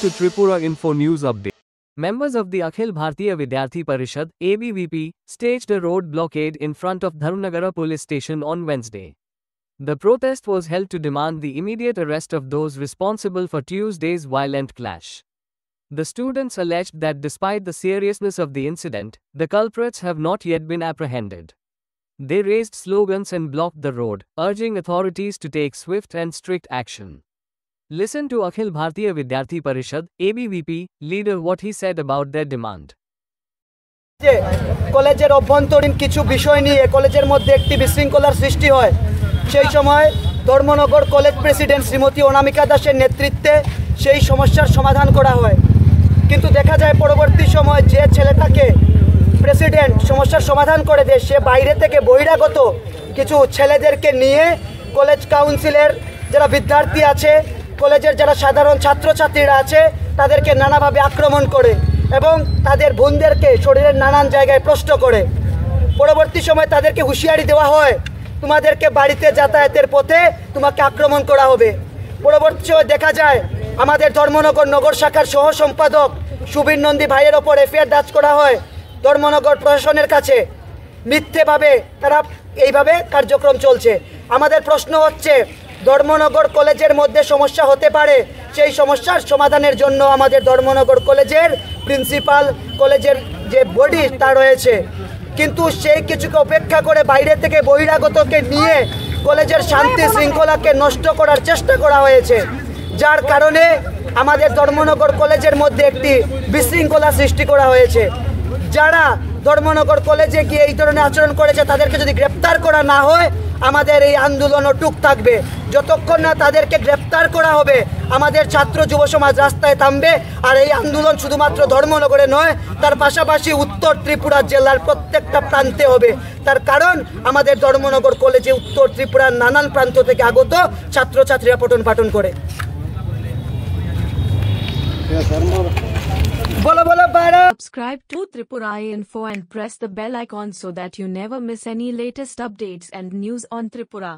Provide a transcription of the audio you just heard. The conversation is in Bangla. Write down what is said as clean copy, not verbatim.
to Tripura Info News Update. Members of the Akhil Bharatiya Vidyarthi Parishad (ABVP) staged a road blockade in front of Dharmnagara police station on Wednesday. The protest was held to demand the immediate arrest of those responsible for Tuesday's violent clash. The students alleged that despite the seriousness of the incident, the culprits have not yet been apprehended. They raised slogans and blocked the road, urging authorities to take swift and strict action. Listen to Akhil Bharatiya Vidyarthi Parishad (ABVP) leader what he said about their demand. কলেজের অভ্যন্তরীণ কিছু বিষয় নিয়ে কলেজের মধ্যে একটি বিশৃঙ্খলার সৃষ্টি হয়। সেই সময় ধর্মনগর কলেজ প্রেসিডেন্ট শ্রীমতী অনামিকা দাসের নেতৃত্বে সেই সমস্যার সমাধান করা হয়। কিন্তু দেখা যায় পরবর্তী সময় যে ছেলেটাকে প্রেসিডেন্ট সমস্যার সমাধান করে দেয় সে বাইরে থেকে বহিরাগত কিছু ছেলেদেরকে নিয়ে কলেজ কাউন্সিলের যারা বিদ্যার্থী আছে, কলেজের যারা সাধারণ ছাত্রছাত্রীরা আছে তাদেরকে নানাভাবে আক্রমণ করে এবং তাদের বোনদেরকে শরীরের নানান জায়গায় প্রশ্ন করে। পরবর্তী সময় তাদেরকে হুঁশিয়ারি দেওয়া হয়, তোমাদেরকে বাড়িতে যাতায়াতের পথে তোমাকে আক্রমণ করা হবে। পরবর্তী সময় দেখা যায় আমাদের ধর্মনগর নগর শাখার সহ সম্পাদক সুবীর নন্দী ভাইয়ের ওপর এফআইআর দায়ের করা হয় ধর্মনগর প্রশাসনের কাছে। মিথ্যেভাবে তারা এইভাবে কার্যক্রম চলছে। আমাদের প্রশ্ন হচ্ছে, ধর্মনগর কলেজের মধ্যে সমস্যা হতে পারে, সেই সমস্যার সমাধানের জন্য আমাদের ধর্মনগর কলেজের প্রিন্সিপাল, কলেজের যে বডি তা রয়েছে, কিন্তু সেই কিছুকে উপেক্ষা করে বাইরে থেকে বহিরাগতকে নিয়ে কলেজের শান্তি শৃঙ্খলাকে নষ্ট করার চেষ্টা করা হয়েছে, যার কারণে আমাদের ধর্মনগর কলেজের মধ্যে একটি বিশৃঙ্খলা সৃষ্টি করা হয়েছে। যারা ধর্মনগর কলেজে গিয়ে এই ধরনের আচরণ করেছে তাদেরকে যদি গ্রেপ্তার করা না হয় আমাদের এই আন্দোলন অটুট থাকবে। যতক্ষণ না তাদেরকে গ্রেপ্তার করা হবে আমাদের ছাত্র যুব সমাজ রাস্তায় থামবে। আর এই আন্দোলন শুধুমাত্র ধর্মনগরে নয়, তার পাশাপাশি উত্তর ত্রিপুরা জেলার প্রত্যেকটা প্রান্তে হবে। তার কারণ আমাদের ধর্মনগর কলেজে উত্তর ত্রিপুরার নানান প্রান্ত থেকে আগত ছাত্রছাত্রীরা পঠন পাঠন করে। Subscribe to Tripura Info and press the bell icon so that you never miss any latest updates and news on Tripura.